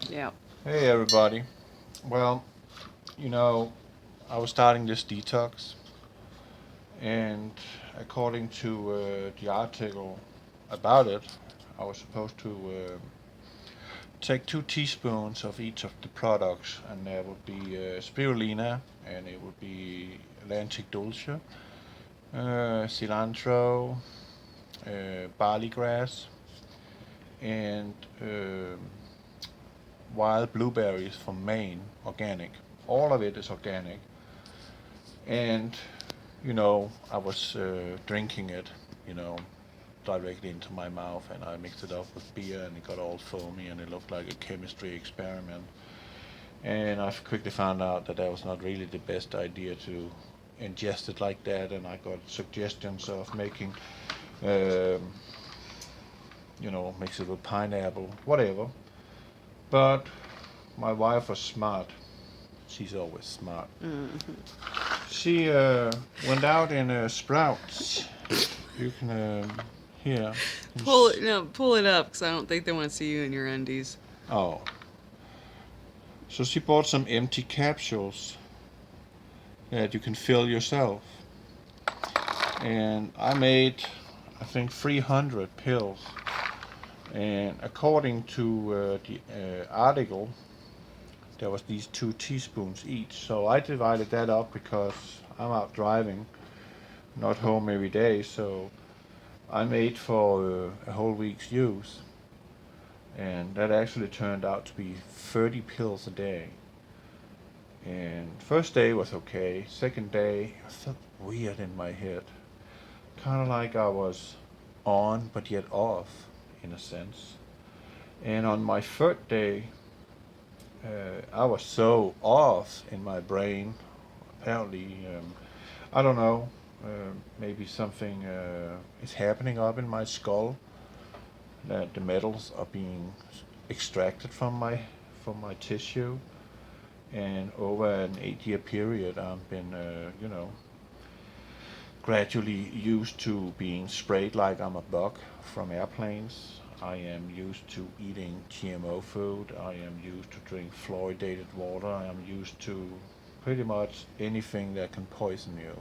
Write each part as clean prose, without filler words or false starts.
Yeah. Hey everybody. Well, you know, I was starting this detox, and according to the article about it, I was supposed to take 2 teaspoons of each of the products, and there would be spirulina, and it would be Atlantic Dulce, cilantro, barley grass, and wild blueberries from Maine, organic. All of it is organic. And, I was drinking it, you know, directly into my mouth, and I mixed it up with beer, and it got all foamy, and it looked like a chemistry experiment. And I quickly found out that that was not really the best idea to ingest it like that, and I got suggestions of making, um, mix it with pineapple, whatever. But my wife was smart. She's always smart. She went out in Sprouts. You can hear. Pull it up, because I don't think they want to see you in your undies. Oh, so she bought some empty capsules that you can fill yourself, and I made, I think, 300 pills. And according to the article, there was these 2 teaspoons each. So I divided that up because I'm out driving, not home every day. So I made for a whole week's use, and that actually turned out to be 30 pills a day. And first day was okay. Second day, I felt weird in my head, kind of like I was on but yet off, in a sense. And on my third day, I was so off in my brain. Apparently, I don't know. Maybe something is happening up in my skull, that the metals are being extracted from my tissue. And over an 8-year period, I've been, gradually used to being sprayed like I'm a bug from airplanes. I am used to eating GMO food. I am used to drink fluoridated water. I am used to pretty much anything that can poison you.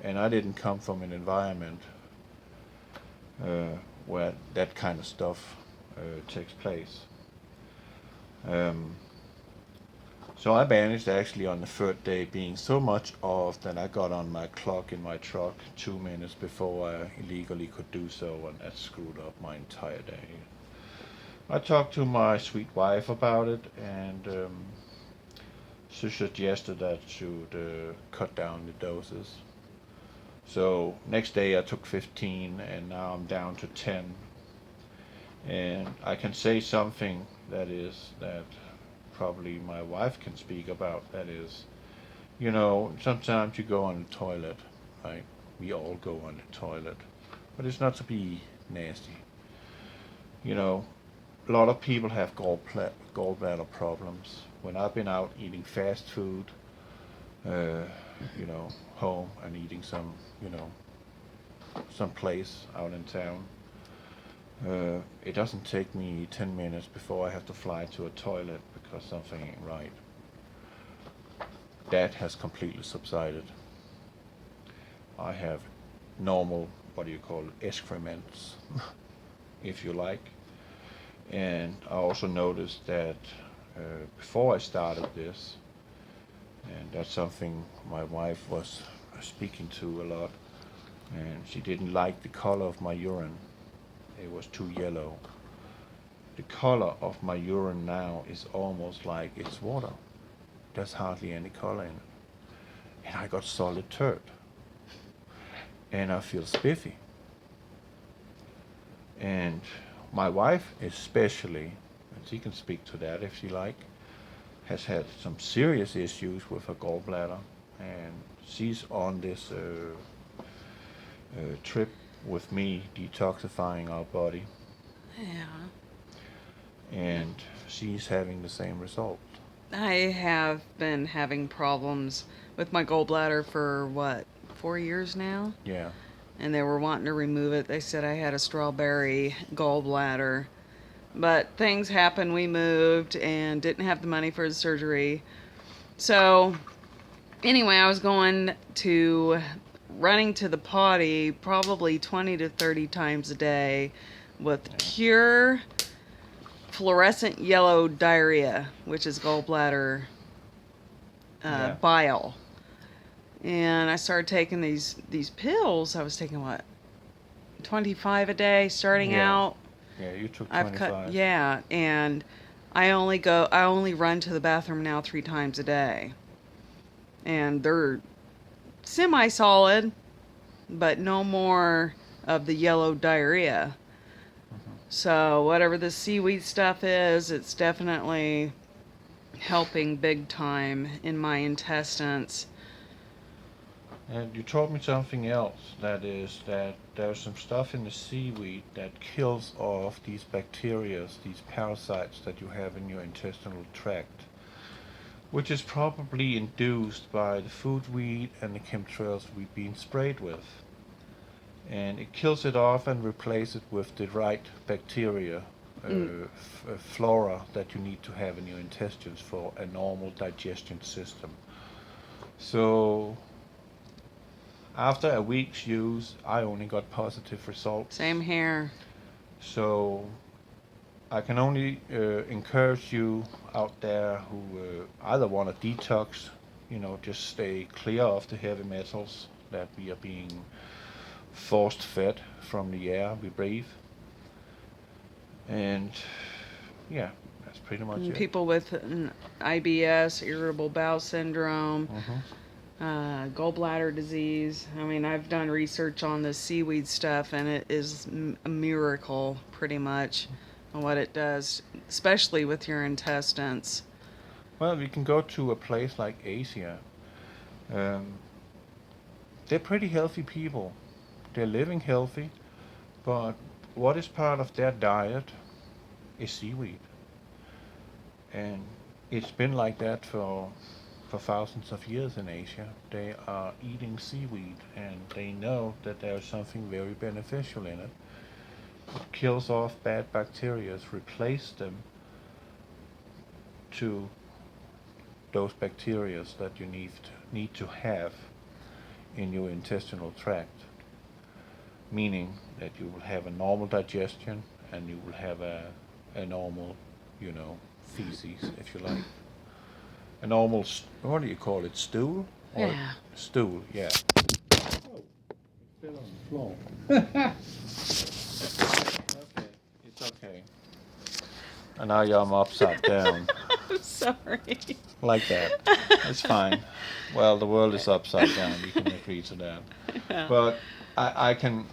And I didn't come from an environment uh, where that kind of stuff takes place. Um, So I managed actually on the third day being so much off that I got on my clock in my truck 2 minutes before I illegally could do so, and that screwed up my entire day. I talked to my sweet wife about it, and she suggested that I should cut down the doses. So next day I took 15, and now I'm down to 10. And I can say something that probably my wife can speak about. That is, sometimes you go on the toilet, right? We all go on the toilet, but it's not to be nasty. You know, a lot of people have gallbladder problems. When I've been out eating fast food, uh, home and eating some place out in town, it doesn't take me 10 minutes before I have to fly to a toilet because something ain't right. That has completely subsided. I have normal, what do you call it, excrements, if you like. And I also noticed that before I started this, and that's something my wife was speaking to a lot, and she didn't like the color of my urine. It was too yellow. The color of my urine now is almost like it's water. There's hardly any color in it. And I got solid turd. And I feel spiffy. And my wife especially, and she can speak to that if she like, has had some serious issues with her gallbladder. And she's on this trip with me detoxifying our body, Yeah. and she's having the same result. I have been having problems with my gallbladder for what, 4 years now? Yeah. And they were wanting to remove it. They said I had a strawberry gallbladder. But things happened. We moved and didn't have the money for the surgery. So anyway, I was running to the potty probably 20 to 30 times a day with pure fluorescent yellow diarrhea, which is gallbladder bile. And I started taking these pills. I was taking what, 25 a day starting out. Yeah, you took 25. And I only run to the bathroom now 3 times a day. And they're semi-solid, but no more of the yellow diarrhea. So whatever the seaweed stuff is, it's definitely helping big time in my intestines. And you told me something else, that is that there's some stuff in the seaweed that kills off these bacteria, these parasites that you have in your intestinal tract, which is probably induced by the food we eat and the chemtrails we've been sprayed with. And it kills it off and replaces it with the right bacteria, flora that you need to have in your intestines for a normal digestion system. So after a week's use, I only got positive results. Same here. So I can only encourage you out there who either want to detox, just stay clear of the heavy metals that we are being forced fed from the air we breathe. And yeah, that's pretty much it. People with IBS, irritable bowel syndrome, gallbladder disease. I mean, I've done research on the seaweed stuff, and it is a miracle, pretty much, on what it does, especially with your intestines. Well, we can go to a place like Asia. They're pretty healthy people. They're living healthy, but what is part of their diet is seaweed. And it's been like that for thousands of years in Asia. They are eating seaweed, and they know that there's something very beneficial in it. It kills off bad bacteria, replace them to those bacteria that you need to have in your intestinal tract. Meaning that you will have a normal digestion and you will have a normal, feces, if you like. A normal, what do you call it, stool? Yeah. Stool, yeah. Oh, it fell on the floor. Okay, it's okay. And now I'm upside down. I'm sorry. Like that. It's fine. Well, the world is upside down. You can agree to that. Yeah. But I can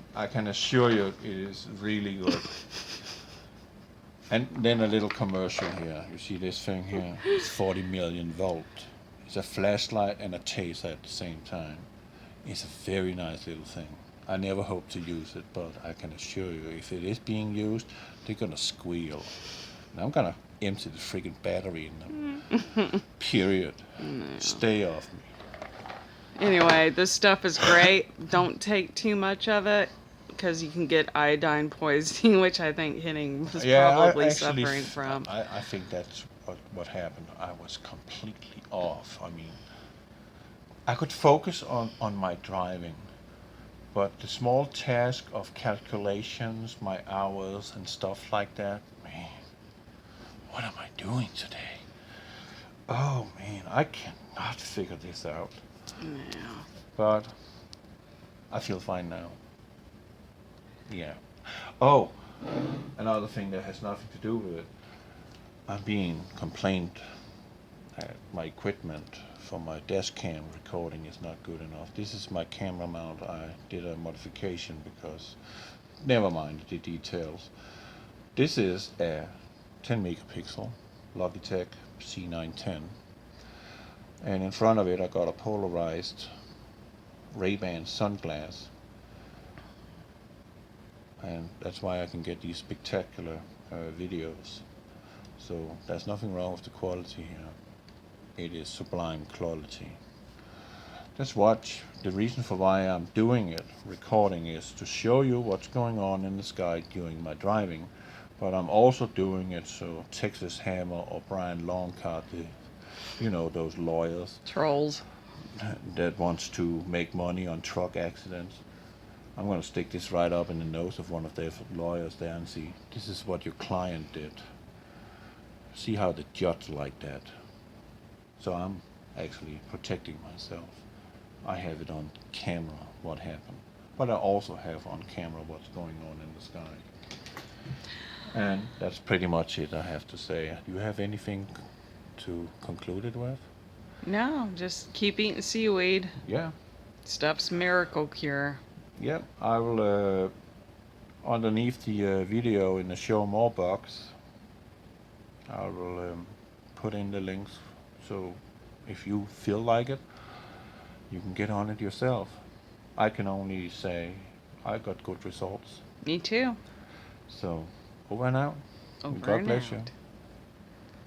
assure you it is really good. And then a little commercial here. You see this thing here? It's 40 million volt. It's a flashlight and a taser at the same time. It's a very nice little thing. I never hope to use it, but I can assure you, if it is being used, they're gonna squeal. And I'm gonna empty the friggin' battery in them. Period. No. Stay off me. Anyway, this stuff is great. Don't take too much of it, because you can get iodine poisoning, which I think Henning was probably suffering from. I think that's what happened. I was completely off. I mean, I could focus on my driving, but the small task of calculations, my hours and stuff like that, man, what am I doing today? Oh man, I cannot figure this out. Yeah. But I feel fine now. Yeah. Oh, another thing that has nothing to do with it. I'm being complained that my equipment for my desk cam recording is not good enough. This is my camera mount. I did a modification because, never mind the details. This is a 10 megapixel Logitech C910. And in front of it I got a polarized Ray-Ban sunglass. And that's why I can get these spectacular videos. So there's nothing wrong with the quality here. It is sublime quality. Let's watch. The reason for why I'm doing it, recording, is to show you what's going on in the sky during my driving, But I'm also doing it so Texas Hammer or Brian Longcart, those lawyers Trolls. that wants to make money on truck accidents. I'm going to stick this right up in the nose of one of their lawyers there and see, this is what your client did. See how the judge liked that. So I'm actually protecting myself. I have it on camera what happened. But I also have on camera what's going on in the sky. And that's pretty much it, I have to say. Do you have anything to conclude it with? No, just keep eating seaweed. Yeah. Stuff's miracle cure. Yeah, I will, underneath the video in the show more box, I will put in the links, so if you feel like it, you can get on it yourself. I can only say I got good results. Me too. So, over and out. Over God and bless you. out.